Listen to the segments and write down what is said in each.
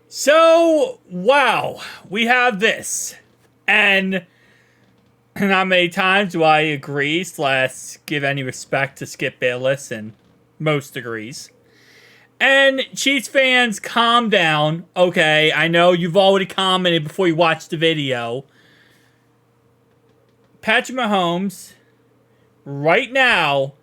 So, wow, we have this. And not many times do I agree / give any respect to Skip Bayless, and most agrees. And Chiefs fans, calm down. Okay, I know you've already commented before you watched the video. Patrick Mahomes, right now,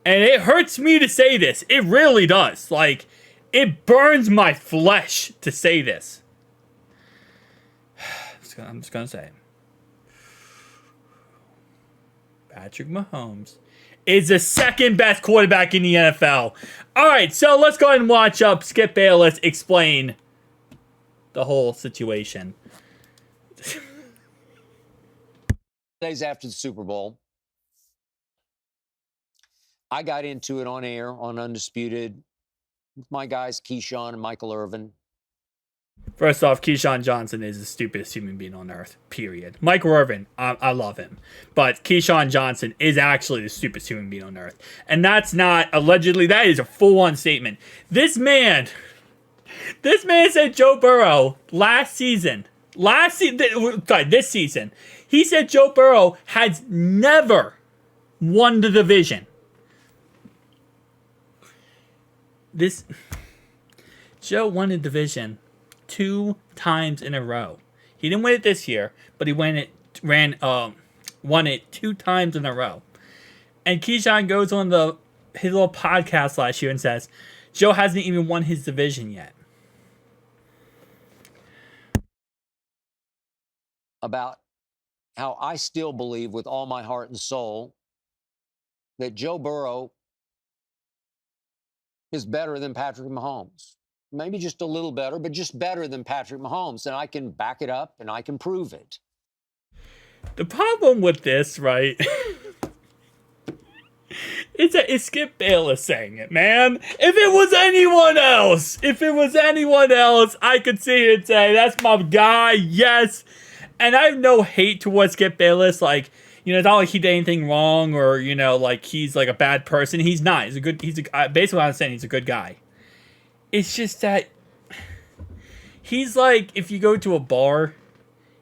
and it hurts me to say this. It really does. It burns my flesh to say this. I'm just going to say it. Patrick Mahomes is the second best quarterback in the NFL. All right, so let's go ahead and watch up Skip Bayless explain the whole situation. Days after the Super Bowl, I got into it on air on Undisputed with my guys Keyshawn and Michael Irvin. First off, Keyshawn Johnson is the stupidest human being on earth, period. Michael Irvin, I love him. But Keyshawn Johnson is actually the stupidest human being on earth. And that's not allegedly, that is a full-on statement. This man said Joe Burrow this season, he said Joe Burrow has never won the division. Joe won the division 2 times in a row. He didn't win it this year, but he won it 2 times in a row. And Keyshawn goes on his little podcast last year and says, Joe hasn't even won his division yet. About how I still believe with all my heart and soul that Joe Burrow is better than Patrick Mahomes. Maybe just a little better, but just better than Patrick Mahomes. And I can back it up and I can prove it. The problem with this, right, it's Skip Bayless saying it, man. If it was anyone else, I could see it and say, that's my guy, yes. And I have no hate towards Skip Bayless. It's not like he did anything wrong or, he's like a bad person. He's not. Basically what I'm saying, he's a good guy. It's just that he's like, if you go to a bar,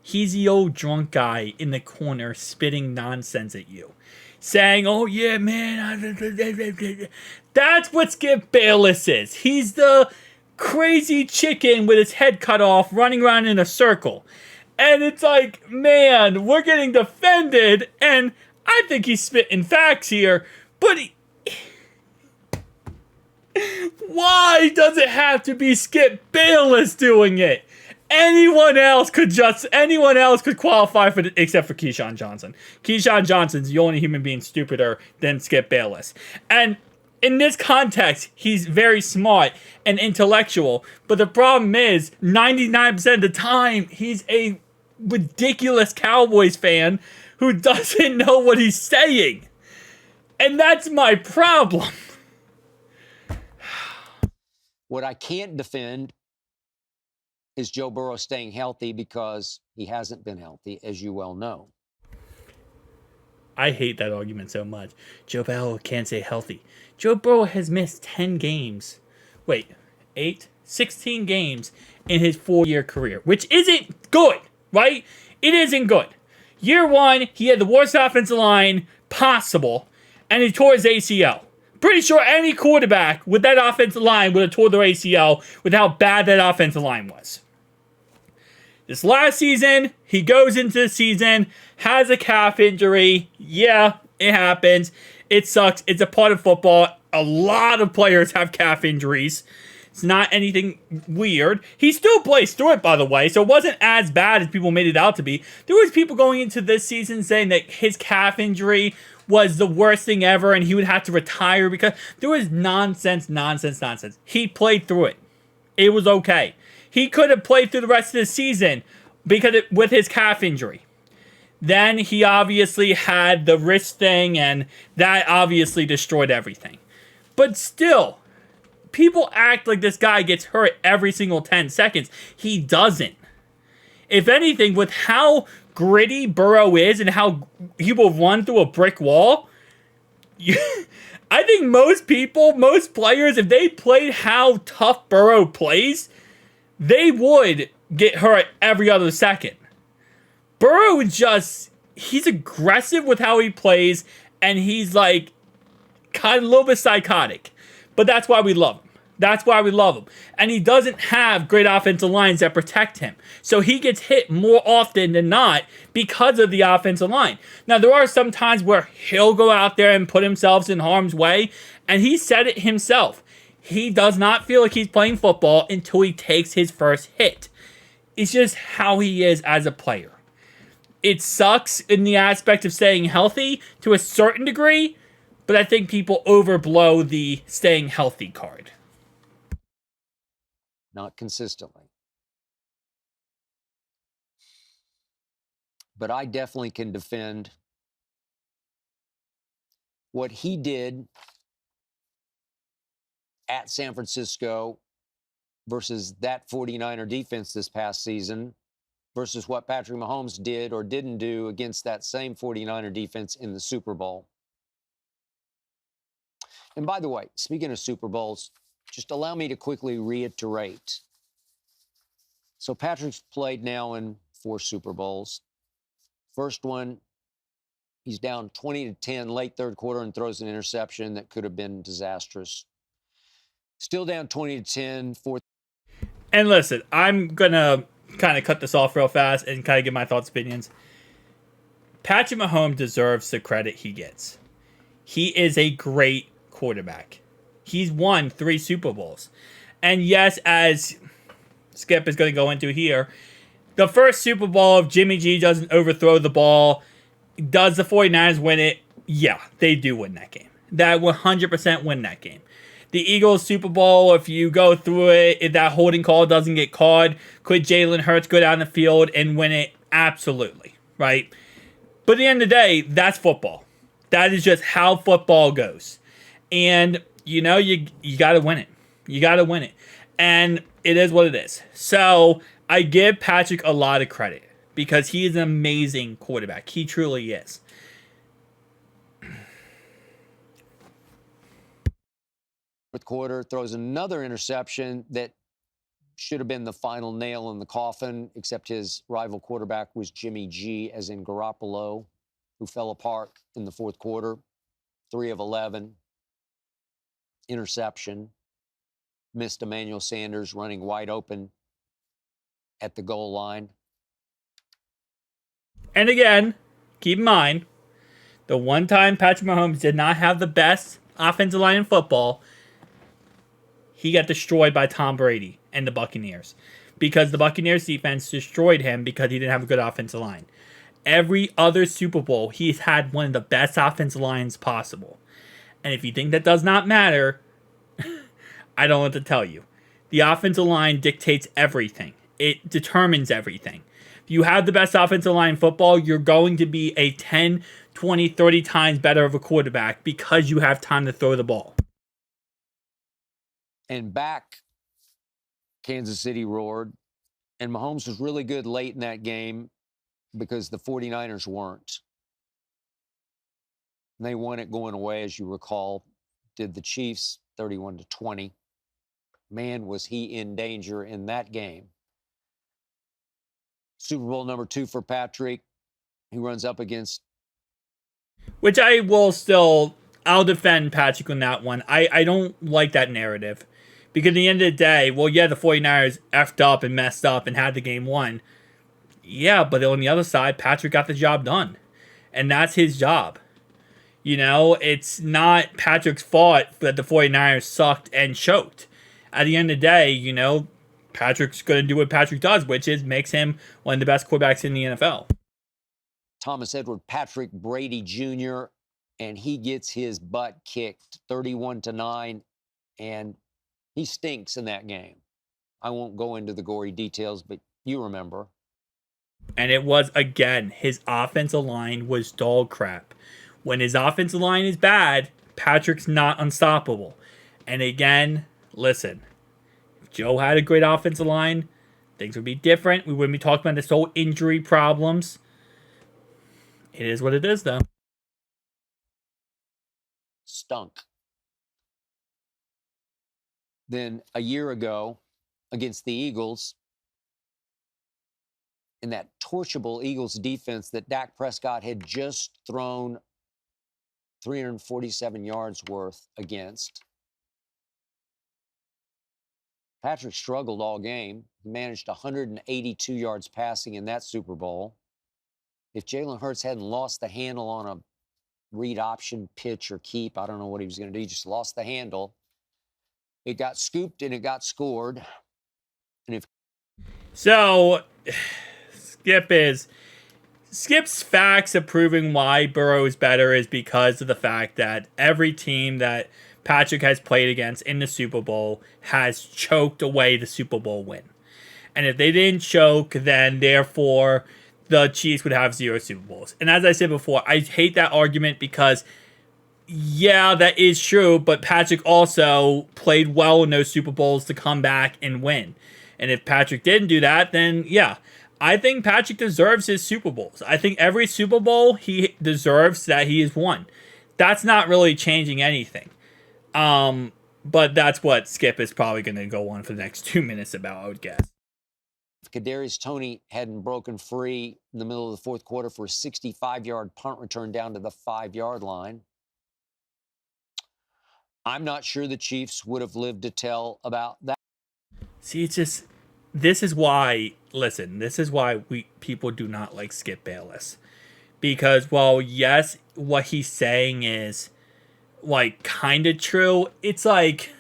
he's the old drunk guy in the corner spitting nonsense at you. Saying, oh yeah, man. That's what Skip Bayless is. He's the crazy chicken with his head cut off running around in a circle. And it's like, man, we're getting defended, and I think he's spitting facts here, but why does it have to be Skip Bayless doing it? Anyone else could qualify for it, except for Keyshawn Johnson. Keyshawn Johnson's the only human being stupider than Skip Bayless. And in this context, he's very smart and intellectual, but the problem is 99% of the time he's a ridiculous Cowboys fan who doesn't know what he's saying. And that's my problem. What I can't defend is Joe Burrow staying healthy because he hasn't been healthy, as you well know. I hate that argument so much. Joe Burrow can't stay healthy. Joe Burrow has missed 10 games. 16 games in his 4-year career, which isn't good, right? It isn't good. Year 1, he had the worst offensive line possible, and he tore his ACL. Pretty sure any quarterback with that offensive line would have tore their ACL with how bad that offensive line was. This last season, he goes into the season, has a calf injury. Yeah, it happens. It sucks. It's a part of football. A lot of players have calf injuries. It's not anything weird. He still plays through it, by the way, so it wasn't as bad as people made it out to be. There was people going into this season saying that his calf injury was the worst thing ever and he would have to retire because there was nonsense. He played through it. It was okay. He could have played through the rest of the season with his calf injury. Then he obviously had the wrist thing, and that obviously destroyed everything. But still, people act like this guy gets hurt every single 10 seconds. He doesn't. If anything, with how gritty Burrow is and how he will run through a brick wall, I think most players, if they played how tough Burrow plays, they would get hurt every other second. Burrow he's aggressive with how he plays, and he's like kind of a little bit psychotic. But that's why we love him. That's why we love him. And he doesn't have great offensive lines that protect him. So he gets hit more often than not because of the offensive line. Now, there are some times where he'll go out there and put himself in harm's way, and he said it himself. He does not feel like he's playing football until he takes his first hit. It's just how he is as a player. It sucks in the aspect of staying healthy to a certain degree, but I think people overblow the staying healthy card. Not consistently. But I definitely can defend what he did at San Francisco versus that 49er defense this past season versus what Patrick Mahomes did or didn't do against that same 49er defense in the Super Bowl. And by the way, speaking of Super Bowls, just allow me to quickly reiterate. So Patrick's played now in 4 Super Bowls. First one, he's down 20-10 late third quarter and throws an interception that could have been disastrous. Still down 20-10, fourth. And listen, I'm going to kind of cut this off real fast and kind of give my thoughts, opinions. Patrick Mahomes deserves the credit he gets. He is a great quarterback. He's won 3 Super Bowls. And yes, as Skip is going to go into here, the first Super Bowl, if Jimmy G doesn't overthrow the ball, does the 49ers win it? Yeah, they do win that game. That 100% win that game. The Eagles Super Bowl, if you go through it, if that holding call doesn't get called, could Jalen Hurts go down the field and win it? Absolutely, right? But at the end of the day, that's football. That is just how football goes. And, you got to win it. You got to win it. And it is what it is. So I give Patrick a lot of credit because he is an amazing quarterback. He truly is. Fourth quarter, throws another interception that should have been the final nail in the coffin, except his rival quarterback was Jimmy G, as in Garoppolo, who fell apart in the fourth quarter. 3 of 11. Interception. Missed Emmanuel Sanders running wide open at the goal line. And again, keep in mind, the one time Patrick Mahomes did not have the best offensive line in football, he got destroyed by Tom Brady and the Buccaneers because the Buccaneers defense destroyed him because he didn't have a good offensive line. Every other Super Bowl, he's had one of the best offensive lines possible. And if you think that does not matter, I don't know what to tell you. The offensive line dictates everything. It determines everything. If you have the best offensive line in football, you're going to be a 10, 20, 30 times better of a quarterback because you have time to throw the ball. And back, Kansas City roared. And Mahomes was really good late in that game because the 49ers weren't. And they won it going away, as you recall. Did the Chiefs 31-20. Man, was he in danger in that game. Super Bowl number 2 for Patrick. He runs up against. Which I'll defend Patrick on that one. I don't like that narrative. Because at the end of the day, well, yeah, the 49ers effed up and messed up and had the game won. Yeah, but on the other side, Patrick got the job done. And that's his job. It's not Patrick's fault that the 49ers sucked and choked. At the end of the day, Patrick's going to do what Patrick does, which is makes him one of the best quarterbacks in the NFL. Thomas Edward Patrick Brady Jr., and he gets his butt kicked 31-9, and he stinks in that game. I won't go into the gory details, but you remember. And it was, again, his offensive line was dog crap. When his offensive line is bad, Patrick's not unstoppable. And again, listen, if Joe had a great offensive line, things would be different. We wouldn't be talking about this whole injury problems. It is what it is, though. Stunk. Then a year ago, against the Eagles in that torchable Eagles defense that Dak Prescott had just thrown 347 yards worth against. Patrick struggled all game. He managed 182 yards passing in that Super Bowl. If Jalen Hurts hadn't lost the handle on a read option pitch or keep, I don't know what he was going to do. He just lost the handle. It got scooped and it got scored. And if So, Skip's facts of proving why Burrow is better is because of the fact that every team that Patrick has played against in the Super Bowl has choked away the Super Bowl win. And if they didn't choke, then therefore the Chiefs would have 0 Super Bowls. And as I said before, I hate that argument because, yeah, that is true, but Patrick also played well in those Super Bowls to come back and win. And if Patrick didn't do that, then yeah, I think Patrick deserves his Super Bowls. I think every Super Bowl he deserves that he has won. That's not really changing anything. But that's what Skip is probably going to go on for the next 2 minutes about, I would guess. If Kadarius Toney hadn't broken free in the middle of the fourth quarter for a 65-yard punt return down to the 5-yard line, I'm not sure the Chiefs would have lived to tell about that. See, it's just, this is why people do not like Skip Bayless. Because, well, yes, what he's saying is, like, kind of true. It's like,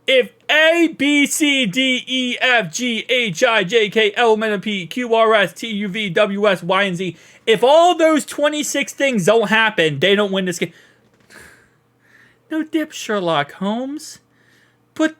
if A, B, C, D, E, F, G, H, I, J, K, L, M, N, P, Q, R, S, T, U, V, W, S, Y, and Z, if all those 26 things don't happen, they don't win this game. No dip, Sherlock Holmes. But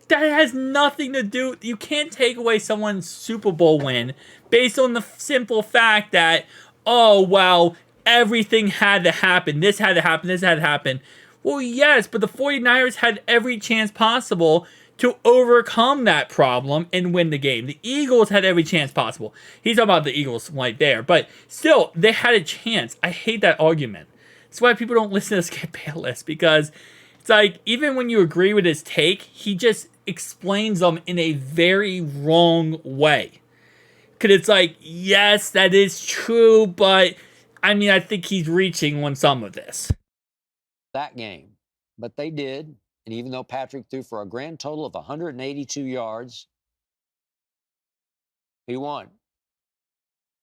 that has nothing to do. You can't take away someone's Super Bowl win based on the simple fact that, oh, well, everything had to happen. This had to happen. This had to happen. Well, yes, but the 49ers had every chance possible to overcome that problem and win the game. The Eagles had every chance possible. He's talking about the Eagles right there. But still, they had a chance. I hate that argument. That's why people don't listen to Skip Bayless, because it's like, even when you agree with his take, he just explains them in a very wrong way. Because it's like, yes, that is true, but I mean, I think he's reaching on some of this. That game. But they did. And even though Patrick threw for a grand total of 182 yards, he won.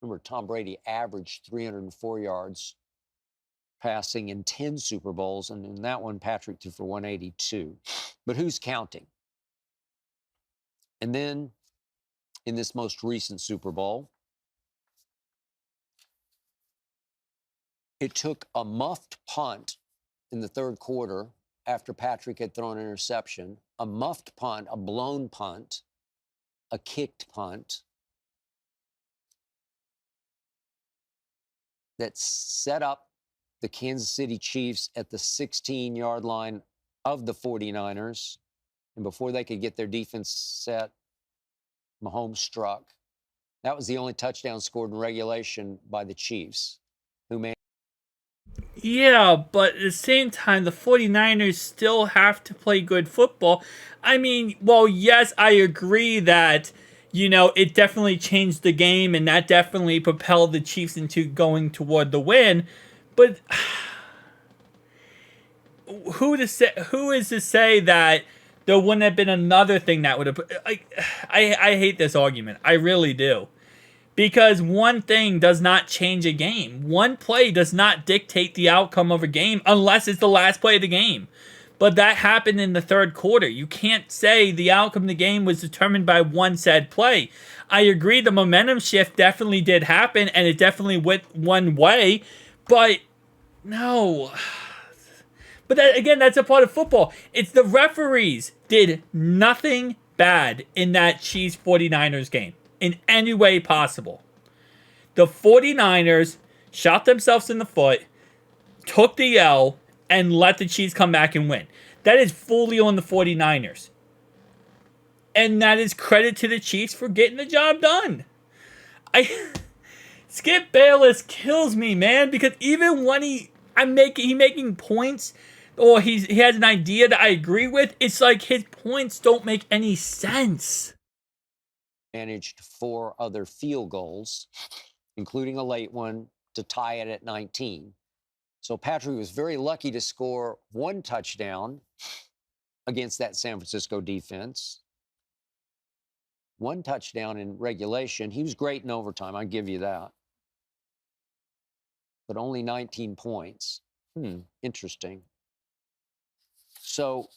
Remember, Tom Brady averaged 304 yards passing in 10 Super Bowls, and in that one, Patrick threw for 182. But who's counting? And then, in this most recent Super Bowl, it took a muffed punt in the third quarter after Patrick had thrown an interception, a muffed punt, a blown punt, a kicked punt that set up the Kansas City Chiefs at the 16-yard line of the 49ers. And before they could get their defense set, Mahomes struck. That was the only touchdown scored in regulation by the Chiefs, who made. Yeah, but at the same time, the 49ers still have to play good football. I mean, well, yes, I agree that, you know, it definitely changed the game, and that definitely propelled the Chiefs into going toward the win. But who is to say that there wouldn't have been another thing that would have... I hate this argument. I really do. Because one thing does not change a game. One play does not dictate the outcome of a game unless it's the last play of the game. But that happened in the third quarter. You can't say the outcome of the game was determined by one said play. I agree the momentum shift definitely did happen, and it definitely went one way. But no. But that, again, that's a part of football. It's the referees did nothing bad in that Chiefs 49ers game in any way possible. The 49ers shot themselves in the foot, took the L, and let the Chiefs come back and win. That is fully on the 49ers. And that is credit to the Chiefs for getting the job done. Skip Bayless kills me, man, because even when he making points or he has an idea that I agree with, it's like his points don't make any sense. Managed 4 other field goals, including a late one to tie it at 19. So Patrick was very lucky to score 1 touchdown against that San Francisco defense. 1 touchdown in regulation. He was great in overtime, I'll give you that. But only 19 points. Interesting. So,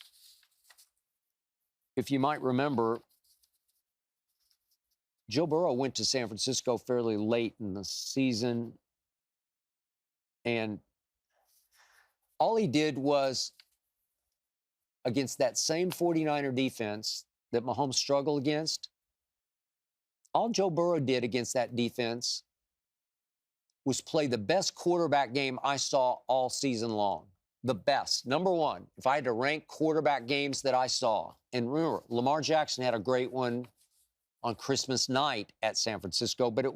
if you might remember, Joe Burrow went to San Francisco fairly late in the season, and all he did was, against that same 49er defense that Mahomes struggled against, all Joe Burrow did against that defense was play the best quarterback game I saw all season long. The best. Number one, if I had to rank quarterback games that I saw, and remember, Lamar Jackson had a great one on Christmas night at San Francisco, but it...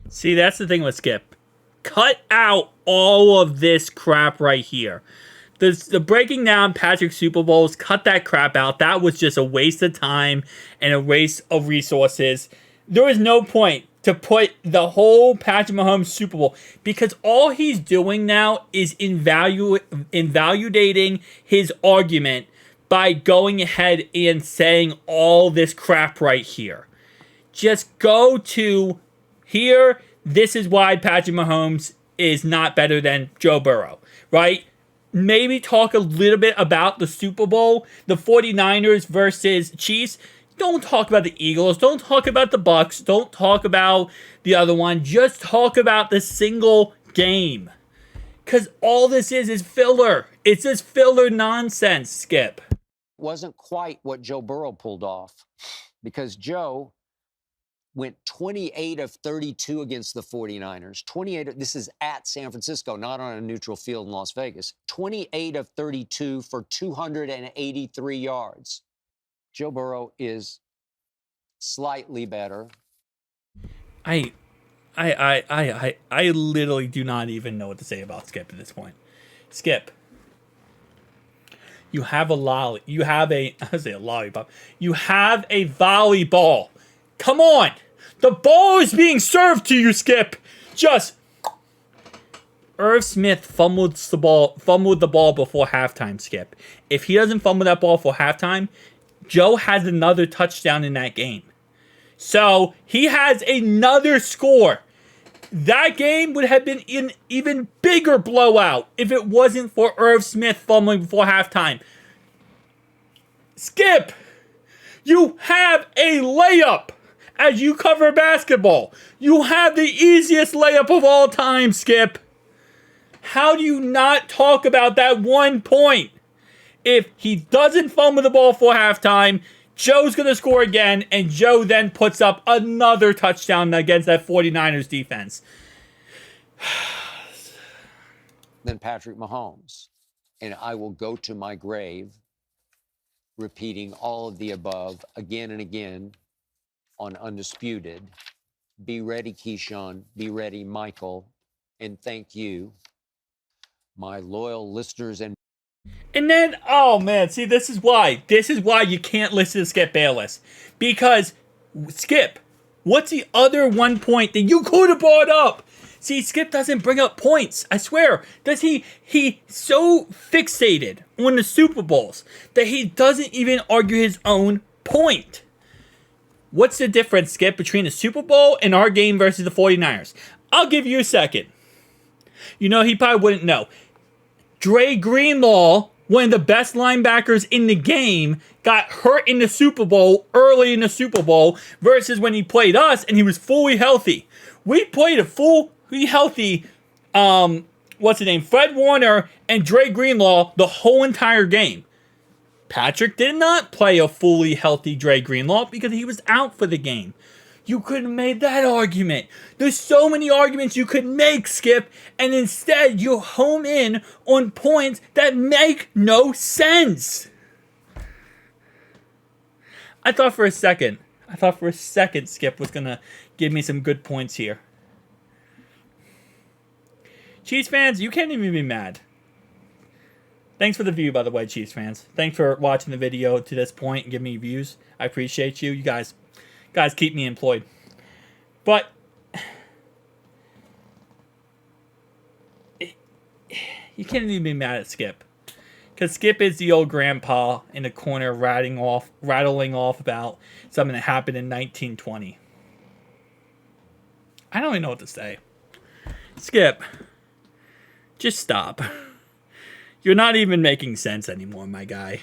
See, that's the thing with Skip. Cut out all of this crap right here. The breaking down Patrick Super Bowls, cut that crap out. That was just a waste of time and a waste of resources. There was no point to put the whole Patrick Mahomes Super Bowl, because all he's doing now is invalidating his argument by going ahead and saying all this crap right here. Just go to here. This is why Patrick Mahomes is not better than Joe Burrow, right? Maybe talk a little bit about the Super Bowl, the 49ers versus Chiefs. Don't talk about the Eagles. Don't talk about the Bucks. Don't talk about the other one. Just talk about the single game. Because all this is filler. It's just filler nonsense, Skip. Wasn't quite what Joe Burrow pulled off, because Joe went 28 of 32 against the 49ers. 28, this is at San Francisco, not on a neutral field in Las Vegas. 28 of 32 for 283 yards. Joe Burrow is slightly better. I literally do not even know what to say about Skip at this point. Skip, you have a lollipop. You have a volleyball. Come on. The ball is being served to you, Skip. Just Irv Smith fumbled the ball before halftime, Skip. If he doesn't fumble that ball for halftime, Joe has another touchdown in that game. So he has another score. That game would have been an even bigger blowout if it wasn't for Irv Smith fumbling before halftime. Skip, you have a layup as you cover basketball. You have the easiest layup of all time, Skip. How do you not talk about that 1 point? If he doesn't fumble the ball for halftime, Joe's going to score again, and Joe then puts up another touchdown against that 49ers defense. Then Patrick Mahomes. And I will go to my grave repeating all of the above again and again on Undisputed. Be ready, Keyshawn. Be ready, Michael. And thank you, my loyal listeners and... And then, oh man, see, this is why you can't listen to Skip Bayless. Because, Skip, what's the other 1 point that you could have brought up? See, Skip doesn't bring up points, I swear. Does he so fixated on the Super Bowls that he doesn't even argue his own point. What's the difference, Skip, between the Super Bowl and our game versus the 49ers? I'll give you a second. You know, he probably wouldn't know. Dre Greenlaw, one of the best linebackers in the game, got hurt in the Super Bowl, early in the Super Bowl, versus when he played us and he was fully healthy. We played a fully healthy, Fred Warner and Dre Greenlaw the whole entire game. Patrick did not play a fully healthy Dre Greenlaw because he was out for the game. You could have made that argument. There's so many arguments you could make, Skip, and instead you home in on points that make no sense. I thought for a second, Skip was going to give me some good points here. Chiefs fans, you can't even be mad. Thanks for the view, by the way, Chiefs fans. Thanks for watching the video to this point and giving me views. I appreciate you. You guys keep me employed. But you can't even be mad at Skip. Because Skip is the old grandpa in the corner rattling off about something that happened in 1920. I don't even know what to say. Skip, just stop. You're not even making sense anymore, my guy.